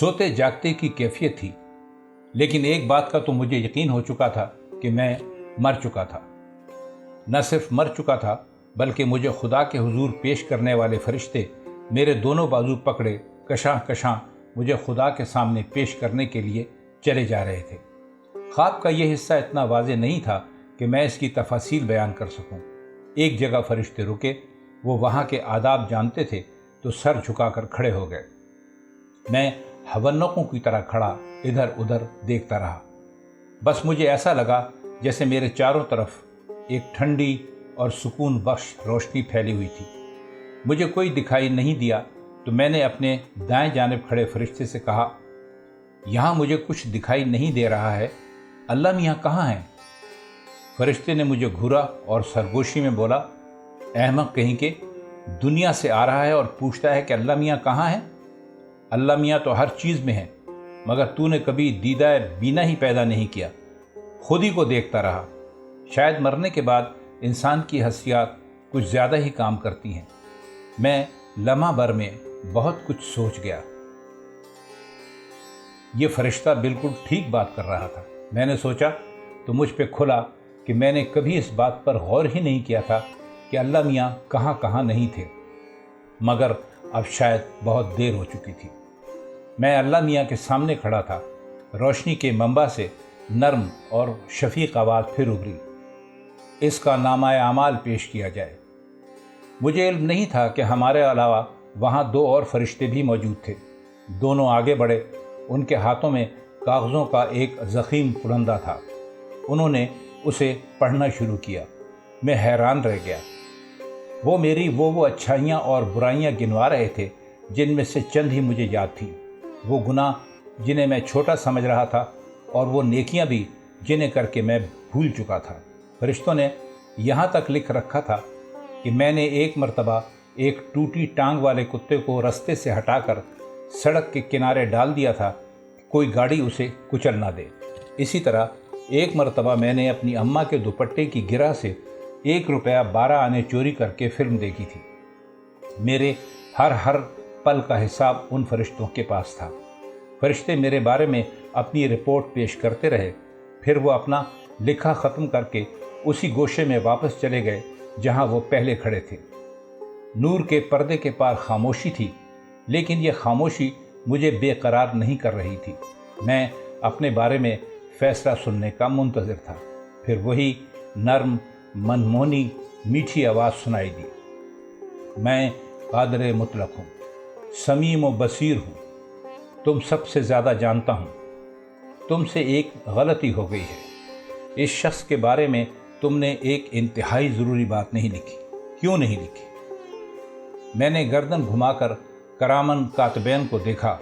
सोते जागते की कैफियत थी, लेकिन एक बात का तो मुझे यकीन हो चुका था कि मैं मर चुका था। न सिर्फ मर चुका था, बल्कि मुझे खुदा के हुजूर पेश करने वाले फरिश्ते मेरे दोनों बाजू पकड़े कशां कशां मुझे खुदा के सामने पेश करने के लिए चले जा रहे थे। ख्वाब का यह हिस्सा इतना वाज़ेह नहीं था कि मैं इसकी तफासील बयान कर सकूं। एक जगह फरिश्ते रुके, वो वहाँ के आदाब जानते थे, तो सर झुकाकर खड़े हो गए। मैं हवन्नकों की तरह खड़ा इधर उधर देखता रहा। बस मुझे ऐसा लगा जैसे मेरे चारों तरफ एक ठंडी और सुकून बख्श रोशनी फैली हुई थी। मुझे कोई दिखाई नहीं दिया, तो मैंने अपने दाएं जानिब खड़े फरिश्ते से कहा, यहाँ मुझे कुछ दिखाई नहीं दे रहा है, अल्लाह मियाँ कहाँ हैं? फरिश्ते ने मुझे घूरा और सरगोशी में बोला, अहमक कहीं के, दुनिया से आ रहा है और पूछता है कि अल्लाह मियाँ कहाँ हैं? अल्लाह मियाँ तो हर चीज़ में है, मगर तूने कभी दीदा बीना ही पैदा नहीं किया, खुद ही को देखता रहा। शायद मरने के बाद इंसान की हस्सियात कुछ ज़्यादा ही काम करती हैं। मैं लम्हा भर में बहुत कुछ सोच गया। ये फरिश्ता बिल्कुल ठीक बात कर रहा था। मैंने सोचा तो मुझ पे खुला कि मैंने कभी इस बात पर गौर ही नहीं किया था कि अल्लाह मियाँ कहाँ कहाँ नहीं थे, मगर अब शायद बहुत देर हो चुकी थी। मैं अल्लाह मियाँ के सामने खड़ा था। रोशनी के मंबा से नर्म और शफीक आवाज़ फिर उभरी, इसका नामाए अमाल पेश किया जाए। मुझे इल्म नहीं था कि हमारे अलावा वहाँ दो और फरिश्ते भी मौजूद थे। दोनों आगे बढ़े। उनके हाथों में कागज़ों का एक ज़ख़ीम पुलंदा था। उन्होंने उसे पढ़ना शुरू किया। मैं हैरान रह गया। वो मेरी वो अच्छाइयाँ और बुराइयाँ गिनवा रहे थे जिनमें से चंद ही मुझे याद थी। वो गुनाह जिन्हें मैं छोटा समझ रहा था और वो नेकियां भी जिन्हें करके मैं भूल चुका था। फरिश्तों ने यहाँ तक लिख रखा था कि मैंने एक मर्तबा एक टूटी टांग वाले कुत्ते को रास्ते से हटाकर सड़क के किनारे डाल दिया था, कोई गाड़ी उसे कुचल ना दे। इसी तरह एक मर्तबा मैंने अपनी अम्मा के दुपट्टे की गिरा से 1 रुपया 12 आने चोरी करके फिल्म देखी थी। मेरे हर पल का हिसाब उन फरिश्तों के पास था। फरिश्ते मेरे बारे में अपनी रिपोर्ट पेश करते रहे। फिर वो अपना लिखा ख़त्म करके उसी गोशे में वापस चले गए जहां वो पहले खड़े थे। नूर के पर्दे के पार खामोशी थी, लेकिन यह खामोशी मुझे बेकरार नहीं कर रही थी। मैं अपने बारे में फ़ैसला सुनने का मुंतज़िर था। फिर वही नर्म मनमोहनी मीठी आवाज़ सुनाई दी, मैं कादिर मुतलक हूँ, समीम व बसीर हूँ, तुम सबसे ज़्यादा जानता हूँ। तुमसे एक गलती हो गई है। इस शख्स के बारे में तुमने एक इंतहाई ज़रूरी बात नहीं लिखी। क्यों नहीं लिखी? मैंने गर्दन घुमाकर करामन कातबैन को देखा।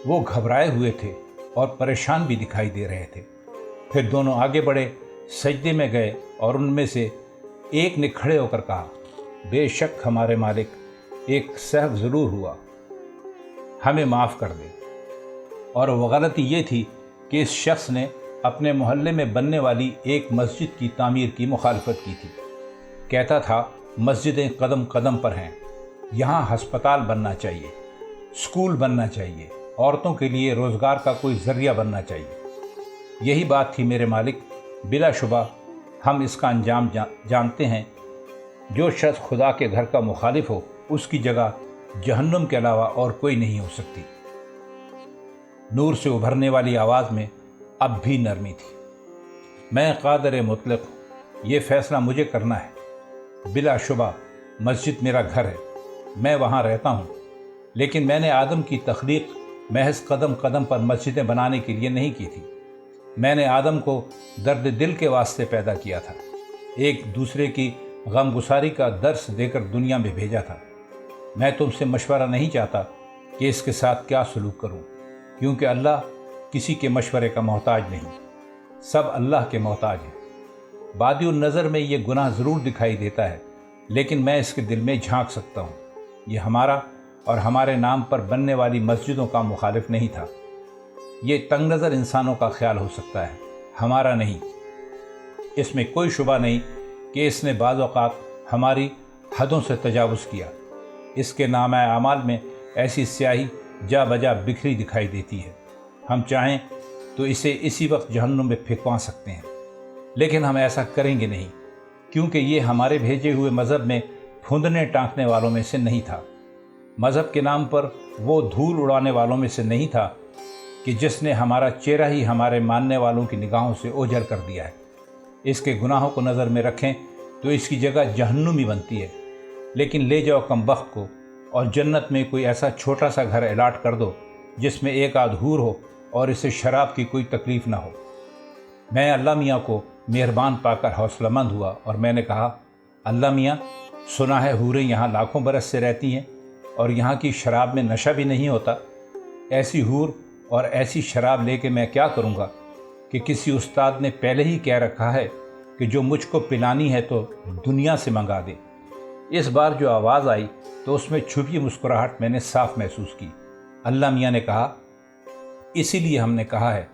वो घबराए हुए थे और परेशान भी दिखाई दे रहे थे। फिर दोनों आगे बढ़े, सजदे में गए और उनमें से एक ने खड़े होकर कहा, बेशक हमारे मालिक, एक सहव ज़रूर हुआ, हमें माफ़ कर दे। और वह गलती ये थी कि इस शख्स ने अपने मोहल्ले में बनने वाली एक मस्जिद की तामीर की मुखालफत की थी। कहता था मस्जिदें कदम कदम पर हैं, यहाँ हस्पताल बनना चाहिए, स्कूल बनना चाहिए, औरतों के लिए रोज़गार का कोई ज़रिया बनना चाहिए। यही बात थी मेरे मालिक। बिलाशुबा हम इसका अंजाम जानते हैं। जो शख्स खुदा के घर का मुखालिफ हो, उसकी जगह जहन्नुम के अलावा और कोई नहीं हो सकती। नूर से उभरने वाली आवाज़ में अब भी नरमी थी। मैं कादिर मुतलक हूँ, ये फ़ैसला मुझे करना है। बिलाशुबा मस्जिद मेरा घर है, मैं वहाँ रहता हूँ, लेकिन मैंने आदम की तख्लीक महज कदम कदम पर मस्जिदें बनाने के लिए नहीं की थी। मैंने आदम को दर्द दिल के वास्ते पैदा किया था, एक दूसरे की गमगुसारी का दर्स देकर दुनिया में भेजा था। मैं तुमसे मशवरा नहीं चाहता कि इसके साथ क्या सलूक करूं, क्योंकि अल्लाह किसी के मशवरे का मोहताज नहीं, सब अल्लाह के मोहताज हैं। बादिउन नज़र में ये गुनाह ज़रूर दिखाई देता है, लेकिन मैं इसके दिल में झांक सकता हूँ। ये हमारा और हमारे नाम पर बनने वाली मस्जिदों का मुखालिफ नहीं था। ये तंग नज़र इंसानों का ख्याल हो सकता है, हमारा नहीं। इसमें कोई शुबा नहीं कि इसने बाज़ औक़ात हमारी हदों से तजावुज़ किया। इसके नाम-ए-आमाल में ऐसी स्याही جا بجا بکھری دکھائی دیتی ہے۔ ہم چاہیں تو اسے اسی وقت جہنم میں پھینکوا سکتے ہیں، لیکن ہم ایسا کریں گے نہیں، کیونکہ یہ ہمارے بھیجے ہوئے مذہب میں پھندنے ٹانکنے والوں میں سے نہیں تھا، مذہب کے نام پر وہ دھول اڑانے والوں میں سے نہیں تھا کہ جس نے ہمارا چہرہ ہی ہمارے ماننے والوں کی نگاہوں سے اوجھل کر دیا ہے۔ اس کے گناہوں کو نظر میں رکھیں تو اس کی جگہ جہنم ہی بنتی ہے، لیکن لے جاؤ کم بخت کو اور جنت میں کوئی ایسا چھوٹا سا گھر الاٹ کر دو جس میں ایک آدھ حور ہو اور اسے شراب کی کوئی تکلیف نہ ہو۔ میں اللہ میاں کو مہربان پا کر حوصلہ مند ہوا اور میں نے کہا، اللہ میاں، سنا ہے حوریں یہاں لاکھوں برس سے رہتی ہیں اور یہاں کی شراب میں نشہ بھی نہیں ہوتا۔ ایسی حور اور ایسی شراب لے کے میں کیا کروں گا کہ کسی استاد نے پہلے ہی کہہ رکھا ہے کہ جو مجھ کو پلانی ہے تو دنیا سے منگا دے۔ اس بار جو آواز آئی تو اس میں چھپی مسکراہٹ میں نے صاف محسوس کی۔ اللہ میاں نے کہا، اسی لیے ہم نے کہا ہے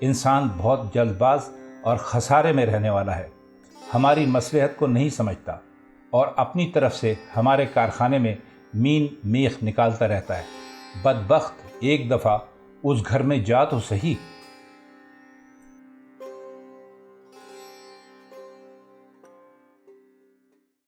انسان بہت جلد باز اور خسارے میں رہنے والا ہے، ہماری مصلحت کو نہیں سمجھتا اور اپنی طرف سے ہمارے کارخانے میں مین میخ نکالتا رہتا ہے۔ بدبخت ایک دفعہ اس گھر میں جا تو صحیح،